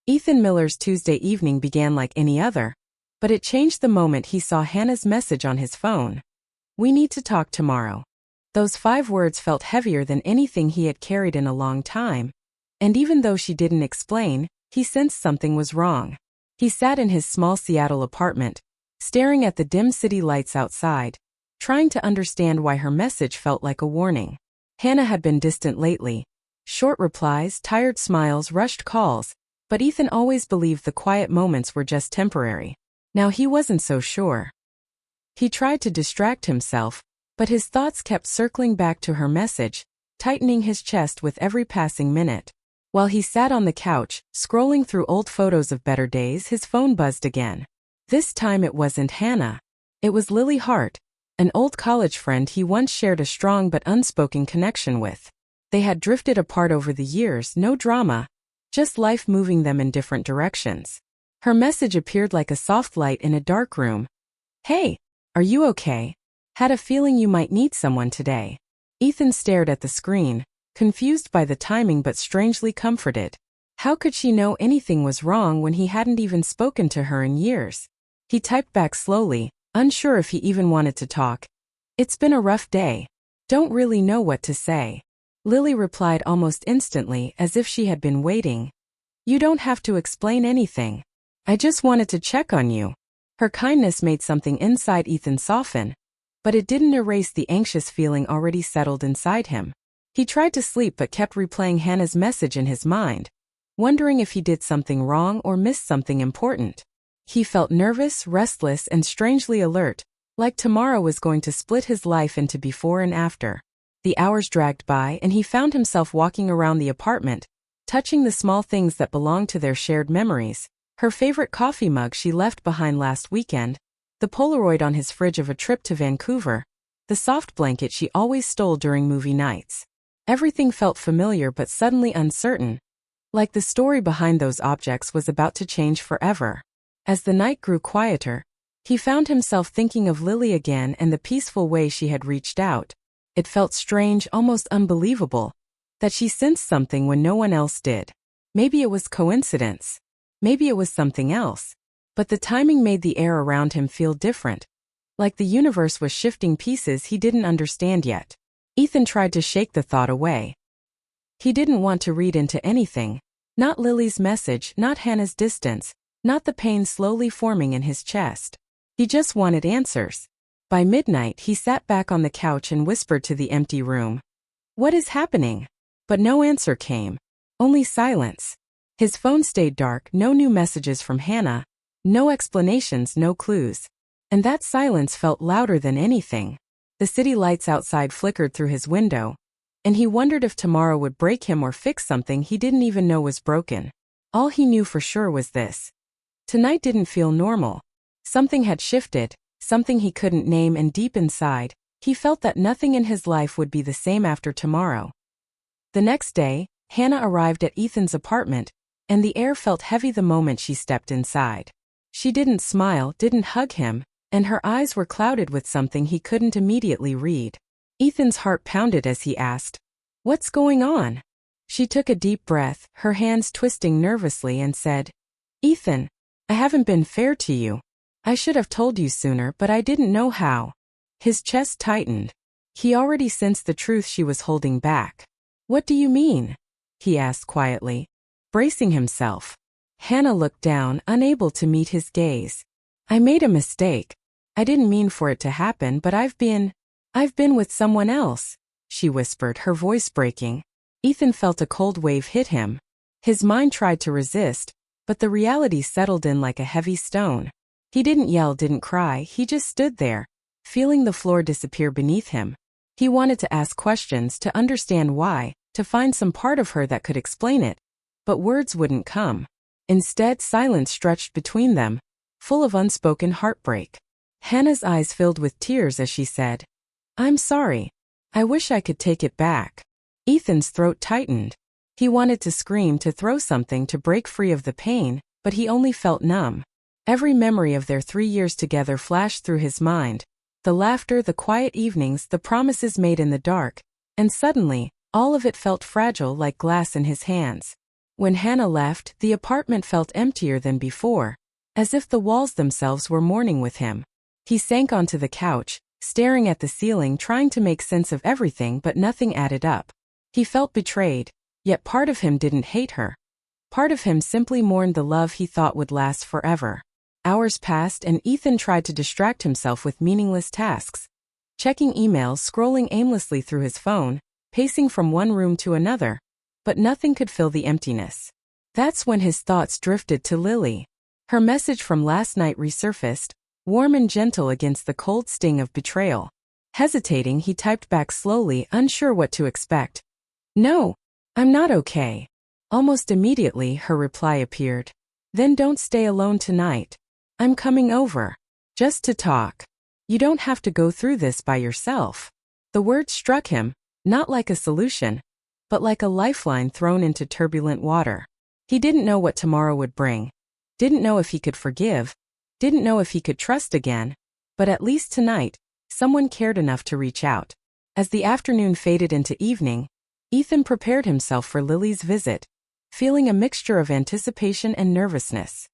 Ethan Miller's Tuesday evening began like any other, but it changed the moment he saw Hannah's message on his phone. "We need to talk tomorrow." Those 5 words felt heavier than anything he had carried in a long time, and even though she didn't explain, he sensed something was wrong. He sat in his small Seattle apartment, staring at the dim city lights outside, trying to understand why her message felt like a warning. Hannah had been distant lately. Short replies, tired smiles, rushed calls, but Ethan always believed the quiet moments were just temporary. Now he wasn't so sure. He tried to distract himself, but his thoughts kept circling back to her message, tightening his chest with every passing minute. While he sat on the couch, scrolling through old photos of better days, his phone buzzed again. This time it wasn't Hannah. It was Lily Hart, an old college friend he once shared a strong but unspoken connection with. They had drifted apart over the years, no drama, just life moving them in different directions. Her message appeared like a soft light in a dark room. "Hey, are you okay? Had a feeling you might need someone today." Ethan stared at the screen, confused by the timing but strangely comforted. How could she know anything was wrong when he hadn't even spoken to her in years? He typed back slowly, unsure if he even wanted to talk. "It's been a rough day. Don't really know what to say." Lily replied almost instantly, as if she had been waiting. "You don't have to explain anything. I just wanted to check on you." Her kindness made something inside Ethan soften, but it didn't erase the anxious feeling already settled inside him. He tried to sleep but kept replaying Hannah's message in his mind, wondering if he did something wrong or missed something important. He felt nervous, restless, and strangely alert, like tomorrow was going to split his life into before and after. The hours dragged by and he found himself walking around the apartment, touching the small things that belonged to their shared memories. Her favorite coffee mug she left behind last weekend, the Polaroid on his fridge of a trip to Vancouver, the soft blanket she always stole during movie nights. Everything felt familiar but suddenly uncertain, like the story behind those objects was about to change forever. As the night grew quieter, he found himself thinking of Lily again and the peaceful way she had reached out. It felt strange, almost unbelievable, that she sensed something when no one else did. Maybe it was coincidence. Maybe it was something else. But the timing made the air around him feel different, like the universe was shifting pieces he didn't understand yet. Ethan tried to shake the thought away. He didn't want to read into anything, not Lily's message, not Hannah's distance, not the pain slowly forming in his chest. He just wanted answers. By midnight, he sat back on the couch and whispered to the empty room, "What is happening?" But no answer came. Only silence. His phone stayed dark, no new messages from Hannah, no explanations, no clues. And that silence felt louder than anything. The city lights outside flickered through his window, and he wondered if tomorrow would break him or fix something he didn't even know was broken. All he knew for sure was this. Tonight didn't feel normal. Something had shifted, something he couldn't name, and deep inside, he felt that nothing in his life would be the same after tomorrow. The next day, Hannah arrived at Ethan's apartment, and the air felt heavy the moment she stepped inside. She didn't smile, didn't hug him, and her eyes were clouded with something he couldn't immediately read. Ethan's heart pounded as he asked, "What's going on?" She took a deep breath, her hands twisting nervously, and said, "Ethan, I haven't been fair to you. I should have told you sooner, but I didn't know how." His chest tightened. He already sensed the truth she was holding back. "What do you mean?" he asked quietly, bracing himself. Hannah looked down, unable to meet his gaze. "I made a mistake. I didn't mean for it to happen, but I've been with someone else," she whispered, her voice breaking. Ethan felt a cold wave hit him. His mind tried to resist, but the reality settled in like a heavy stone. He didn't yell, didn't cry, he just stood there, feeling the floor disappear beneath him. He wanted to ask questions, to understand why, to find some part of her that could explain it, but words wouldn't come. Instead, silence stretched between them, full of unspoken heartbreak. Hannah's eyes filled with tears as she said, "I'm sorry. I wish I could take it back." Ethan's throat tightened. He wanted to scream, to throw something to break free of the pain, but he only felt numb. Every memory of their 3 years together flashed through his mind. The laughter, the quiet evenings, the promises made in the dark, and suddenly, all of it felt fragile like glass in his hands. When Hannah left, the apartment felt emptier than before, as if the walls themselves were mourning with him. He sank onto the couch, staring at the ceiling, trying to make sense of everything, but nothing added up. He felt betrayed, yet part of him didn't hate her. Part of him simply mourned the love he thought would last forever. Hours passed and Ethan tried to distract himself with meaningless tasks. Checking emails, scrolling aimlessly through his phone, pacing from one room to another. But nothing could fill the emptiness. That's when his thoughts drifted to Lily. Her message from last night resurfaced, warm and gentle against the cold sting of betrayal. Hesitating, he typed back slowly, unsure what to expect. "No, I'm not okay." Almost immediately, her reply appeared. "Then don't stay alone tonight. I'm coming over. Just to talk. You don't have to go through this by yourself." The words struck him, not like a solution, but like a lifeline thrown into turbulent water. He didn't know what tomorrow would bring. Didn't know if he could forgive. Didn't know if he could trust again. But at least tonight, someone cared enough to reach out. As the afternoon faded into evening, Ethan prepared himself for Lily's visit, feeling a mixture of anticipation and nervousness.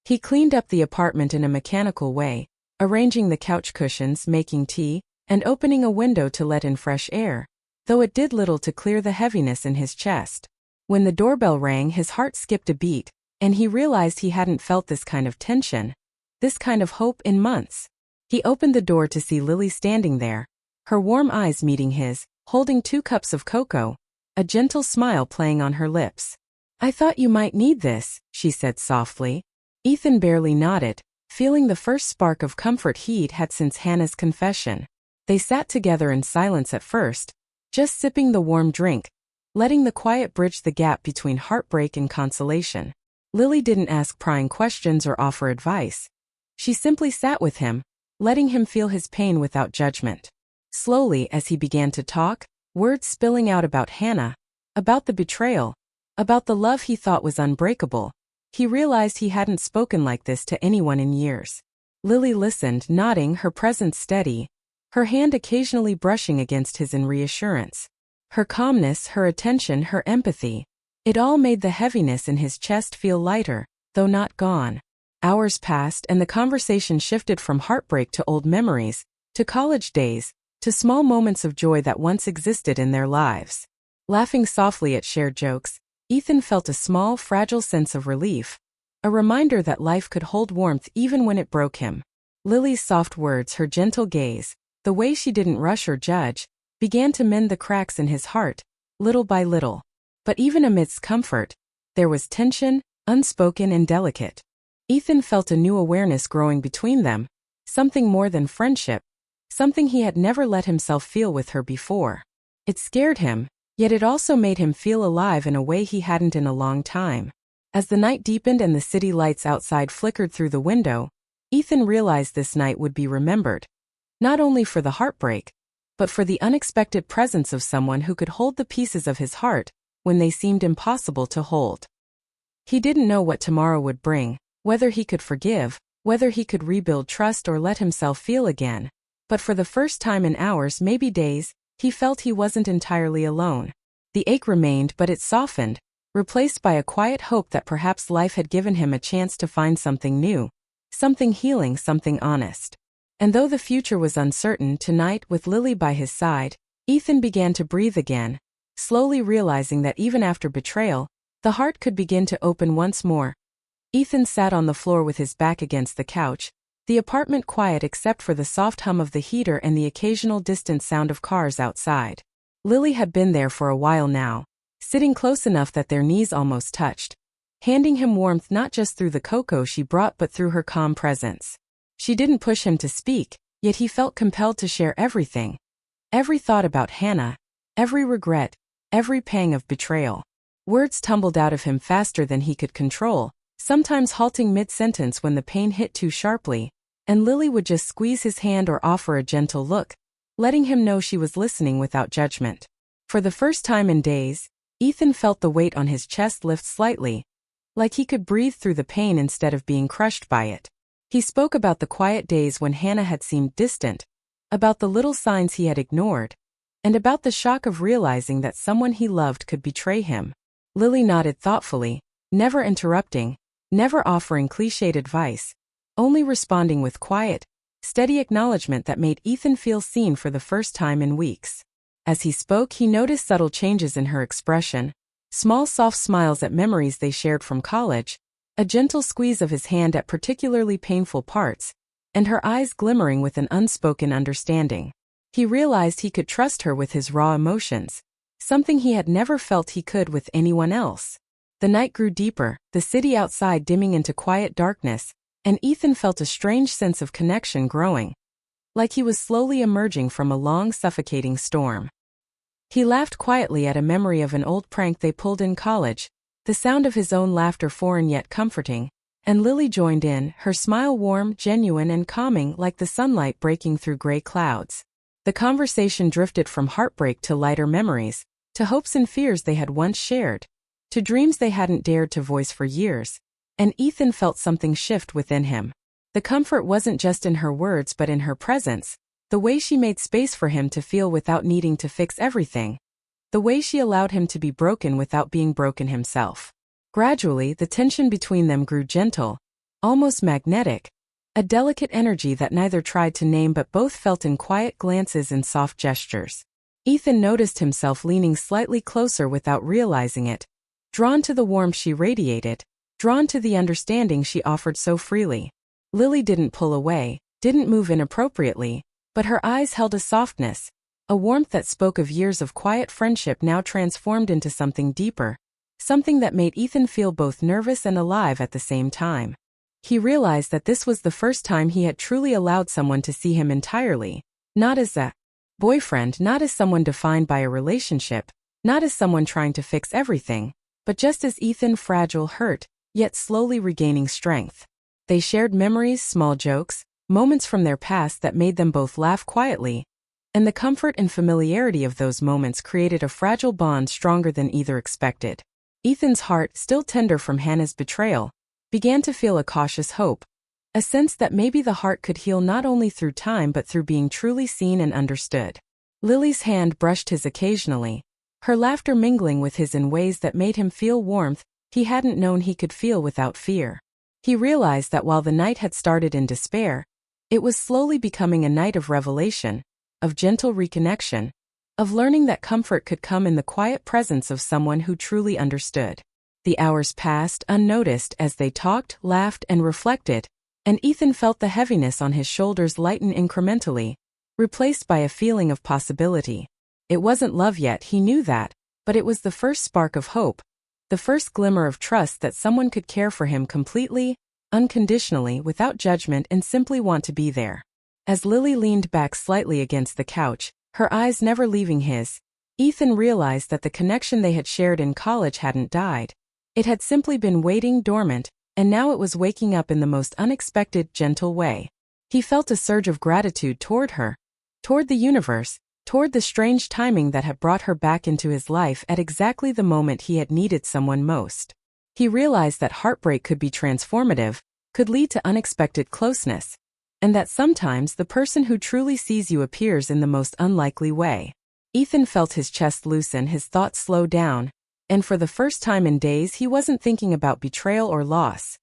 He cleaned up the apartment in a mechanical way, arranging the couch cushions, making tea, and opening a window to let in fresh air, though it did little to clear the heaviness in his chest. When the doorbell rang, his heart skipped a beat, and he realized he hadn't felt this kind of tension, this kind of hope in months. He opened the door to see Lily standing there, her warm eyes meeting his, holding 2 cups of cocoa, a gentle smile playing on her lips. "I thought you might need this," she said softly. Ethan barely nodded, feeling the first spark of comfort he'd had since Hannah's confession. They sat together in silence at first, just sipping the warm drink, letting the quiet bridge the gap between heartbreak and consolation. Lily didn't ask prying questions or offer advice. She simply sat with him, letting him feel his pain without judgment. Slowly, as he began to talk, words spilling out about Hannah, about the betrayal, about the love he thought was unbreakable, he realized he hadn't spoken like this to anyone in years. Lily listened, nodding, her presence steady, her hand occasionally brushing against his in reassurance. Her calmness, her attention, her empathy. It all made the heaviness in his chest feel lighter, though not gone. Hours passed and the conversation shifted from heartbreak to old memories, to college days, to small moments of joy that once existed in their lives. Laughing softly at shared jokes, Ethan felt a small, fragile sense of relief, a reminder that life could hold warmth even when it broke him. Lily's soft words, her gentle gaze, the way she didn't rush or judge, began to mend the cracks in his heart, little by little. But even amidst comfort, there was tension, unspoken and delicate. Ethan felt a new awareness growing between them, something more than friendship, something he had never let himself feel with her before. It scared him, yet it also made him feel alive in a way he hadn't in a long time. As the night deepened and the city lights outside flickered through the window, Ethan realized this night would be remembered, not only for the heartbreak, but for the unexpected presence of someone who could hold the pieces of his heart when they seemed impossible to hold. He didn't know what tomorrow would bring, whether he could forgive, whether he could rebuild trust or let himself feel again, but for the first time in hours, maybe days, he felt he wasn't entirely alone. The ache remained, but it softened, replaced by a quiet hope that perhaps life had given him a chance to find something new, something healing, something honest. And though the future was uncertain, tonight, with Lily by his side, Ethan began to breathe again, slowly realizing that even after betrayal, the heart could begin to open once more. Ethan sat on the floor with his back against the couch, the apartment quiet except for the soft hum of the heater and the occasional distant sound of cars outside. Lily had been there for a while now, sitting close enough that their knees almost touched, handing him warmth not just through the cocoa she brought but through her calm presence. She didn't push him to speak, yet he felt compelled to share everything. Every thought about Hannah, every regret, every pang of betrayal. Words tumbled out of him faster than he could control, sometimes halting mid-sentence when the pain hit too sharply, and Lily would just squeeze his hand or offer a gentle look, letting him know she was listening without judgment. For the first time in days, Ethan felt the weight on his chest lift slightly, like he could breathe through the pain instead of being crushed by it. He spoke about the quiet days when Hannah had seemed distant, about the little signs he had ignored, and about the shock of realizing that someone he loved could betray him. Lily nodded thoughtfully, never interrupting, never offering cliched advice, only responding with quiet, steady acknowledgement that made Ethan feel seen for the first time in weeks. As he spoke, he noticed subtle changes in her expression, small soft smiles at memories they shared from college, a gentle squeeze of his hand at particularly painful parts, and her eyes glimmering with an unspoken understanding. He realized he could trust her with his raw emotions, something he had never felt he could with anyone else. The night grew deeper, the city outside dimming into quiet darkness, and Ethan felt a strange sense of connection growing, like he was slowly emerging from a long, suffocating storm. He laughed quietly at a memory of an old prank they pulled in college, the sound of his own laughter foreign yet comforting, and Lily joined in, her smile warm, genuine and calming like the sunlight breaking through gray clouds. The conversation drifted from heartbreak to lighter memories, to hopes and fears they had once shared, to dreams they hadn't dared to voice for years, and Ethan felt something shift within him. The comfort wasn't just in her words but in her presence, the way she made space for him to feel without needing to fix everything, the way she allowed him to be broken without being broken himself. Gradually, the tension between them grew gentle, almost magnetic, a delicate energy that neither tried to name but both felt in quiet glances and soft gestures. Ethan noticed himself leaning slightly closer without realizing it, drawn to the warmth she radiated, drawn to the understanding she offered so freely. Lily didn't pull away, didn't move inappropriately, but her eyes held a softness, a warmth that spoke of years of quiet friendship now transformed into something deeper, something that made Ethan feel both nervous and alive at the same time. He realized that this was the first time he had truly allowed someone to see him entirely, not as a boyfriend, not as someone defined by a relationship, not as someone trying to fix everything, but just as Ethan, fragile, hurt, yet slowly regaining strength. They shared memories, small jokes, moments from their past that made them both laugh quietly, and the comfort and familiarity of those moments created a fragile bond stronger than either expected. Ethan's heart, still tender from Hannah's betrayal, began to feel a cautious hope, a sense that maybe the heart could heal not only through time but through being truly seen and understood. Lily's hand brushed his occasionally, her laughter mingling with his in ways that made him feel warmth he hadn't known he could feel without fear. He realized that while the night had started in despair, it was slowly becoming a night of revelation, of gentle reconnection, of learning that comfort could come in the quiet presence of someone who truly understood. The hours passed unnoticed as they talked, laughed, and reflected, and Ethan felt the heaviness on his shoulders lighten incrementally, replaced by a feeling of possibility. It wasn't love yet, he knew that, but it was the first spark of hope, the first glimmer of trust that someone could care for him completely, unconditionally, without judgment and simply want to be there. As Lily leaned back slightly against the couch, her eyes never leaving his, Ethan realized that the connection they had shared in college hadn't died. It had simply been waiting dormant, and now it was waking up in the most unexpected, gentle way. He felt a surge of gratitude toward her, toward the universe, toward the strange timing that had brought her back into his life at exactly the moment he had needed someone most. He realized that heartbreak could be transformative, could lead to unexpected closeness, and that sometimes the person who truly sees you appears in the most unlikely way. Ethan felt his chest loosen, his thoughts slow down, and for the first time in days he wasn't thinking about betrayal or loss.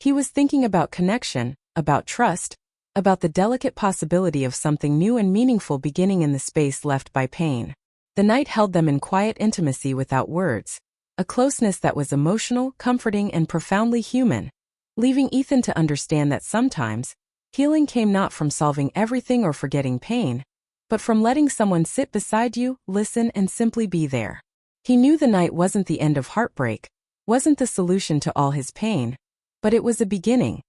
He was thinking about connection, about trust, about the delicate possibility of something new and meaningful beginning in the space left by pain. The night held them in quiet intimacy without words, a closeness that was emotional, comforting, and profoundly human, leaving Ethan to understand that sometimes, healing came not from solving everything or forgetting pain, but from letting someone sit beside you, listen, and simply be there. He knew the night wasn't the end of heartbreak, wasn't the solution to all his pain, but it was a beginning,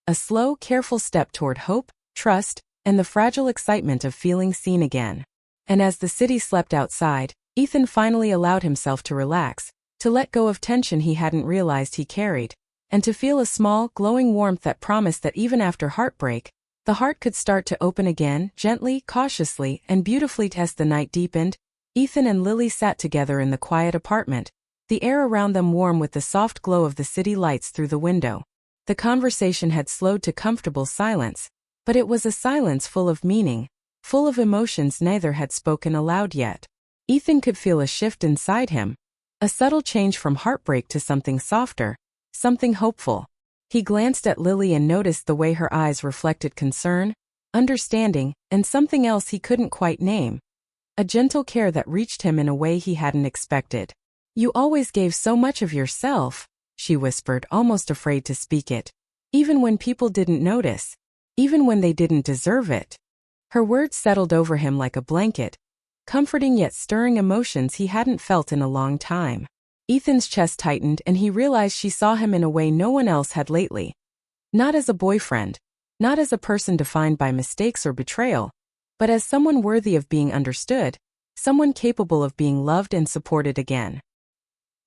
a slow, careful step toward hope, trust, and the fragile excitement of feeling seen again. And as the city slept outside, Ethan finally allowed himself to relax, to let go of tension he hadn't realized he carried, and to feel a small, glowing warmth that promised that even after heartbreak, the heart could start to open again, gently, cautiously, and beautifully. As the night deepened, Ethan and Lily sat together in the quiet apartment, the air around them warm with the soft glow of the city lights through the window. The conversation had slowed to comfortable silence, but it was a silence full of meaning, full of emotions neither had spoken aloud yet. Ethan could feel a shift inside him, A subtle change from heartbreak to something softer, something hopeful. He glanced at Lily and noticed the way her eyes reflected concern, understanding, and something else he couldn't quite name. A gentle care that reached him in a way he hadn't expected. "You always gave so much of yourself," she whispered, almost afraid to speak it. "Even when people didn't notice. Even when they didn't deserve it." Her words settled over him like a blanket, comforting yet stirring emotions he hadn't felt in a long time. Ethan's chest tightened and he realized she saw him in a way no one else had lately. Not as a boyfriend, not as a person defined by mistakes or betrayal, but as someone worthy of being understood, someone capable of being loved and supported again.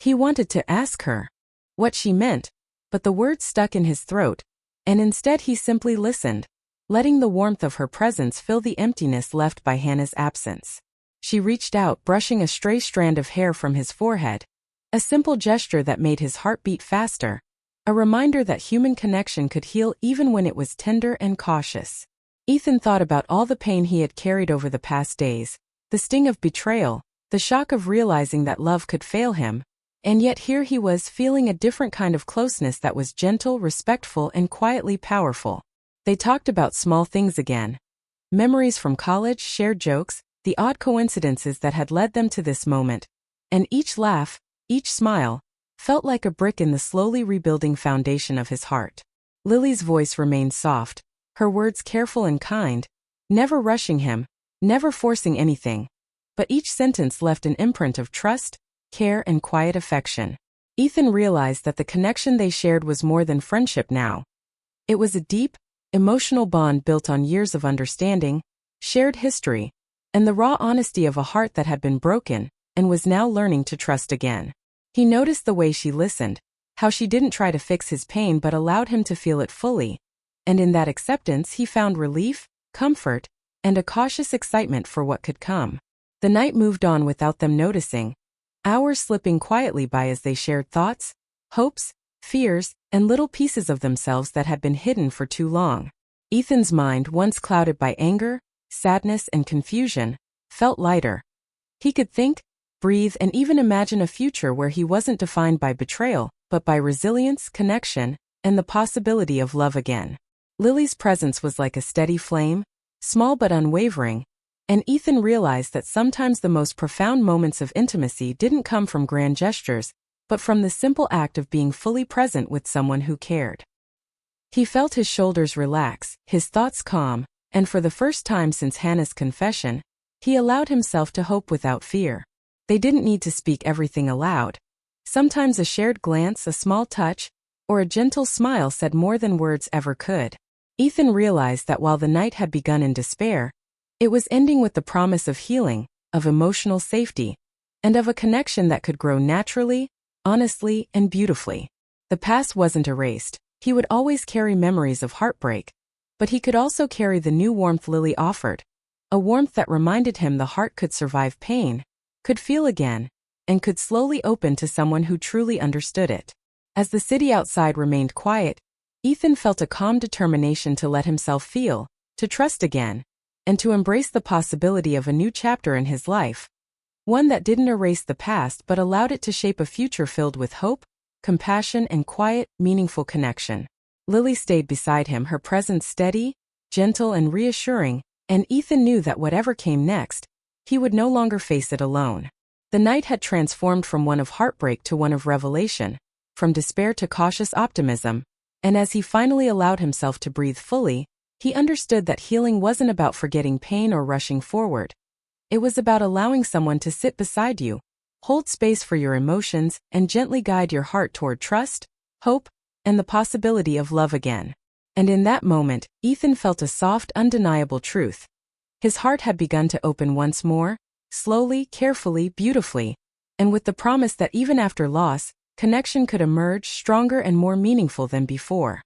He wanted to ask her what she meant, but the words stuck in his throat, and instead he simply listened, letting the warmth of her presence fill the emptiness left by Hannah's absence. She reached out, brushing a stray strand of hair from his forehead, a simple gesture that made his heart beat faster, a reminder that human connection could heal even when it was tender and cautious. Ethan thought about all the pain he had carried over the past days, the sting of betrayal, the shock of realizing that love could fail him, and yet here he was feeling a different kind of closeness that was gentle, respectful, and quietly powerful. They talked about small things again. Memories from college, shared jokes, the odd coincidences that had led them to this moment, and each laugh, each smile, felt like a brick in the slowly rebuilding foundation of his heart. Lily's voice remained soft, her words careful and kind, never rushing him, never forcing anything, but each sentence left an imprint of trust, care, and quiet affection. Ethan realized that the connection they shared was more than friendship now. It was a deep, emotional bond built on years of understanding, shared history, and the raw honesty of a heart that had been broken and was now learning to trust again. He noticed the way she listened, how she didn't try to fix his pain but allowed him to feel it fully, and in that acceptance he found relief, comfort, and a cautious excitement for what could come. The night moved on without them noticing, hours slipping quietly by as they shared thoughts, hopes, fears, and little pieces of themselves that had been hidden for too long. Ethan's mind, once clouded by anger, sadness, and confusion, felt lighter. He could think, breathe, and even imagine a future where he wasn't defined by betrayal, but by resilience, connection, and the possibility of love again. Lily's presence was like a steady flame, small but unwavering, and Ethan realized that sometimes the most profound moments of intimacy didn't come from grand gestures, but from the simple act of being fully present with someone who cared. He felt his shoulders relax, his thoughts calm, and for the first time since Hannah's confession, he allowed himself to hope without fear. They didn't need to speak everything aloud. Sometimes a shared glance, a small touch, or a gentle smile said more than words ever could. Ethan realized that while the night had begun in despair, it was ending with the promise of healing, of emotional safety, and of a connection that could grow naturally, honestly, and beautifully. The past wasn't erased. He would always carry memories of heartbreak, but he could also carry the new warmth Lily offered, a warmth that reminded him the heart could survive pain, could feel again, and could slowly open to someone who truly understood it. As the city outside remained quiet, Ethan felt a calm determination to let himself feel, to trust again, and to embrace the possibility of a new chapter in his life, one that didn't erase the past but allowed it to shape a future filled with hope, compassion, and quiet, meaningful connection. Lily stayed beside him, her presence steady, gentle, and reassuring, and Ethan knew that whatever came next, he would no longer face it alone. The night had transformed from one of heartbreak to one of revelation, from despair to cautious optimism, and as he finally allowed himself to breathe fully, he understood that healing wasn't about forgetting pain or rushing forward. It was about allowing someone to sit beside you, hold space for your emotions, and gently guide your heart toward trust, hope, and the possibility of love again. And in that moment, Ethan felt a soft, undeniable truth. His heart had begun to open once more, slowly, carefully, beautifully, and with the promise that even after loss, connection could emerge stronger and more meaningful than before.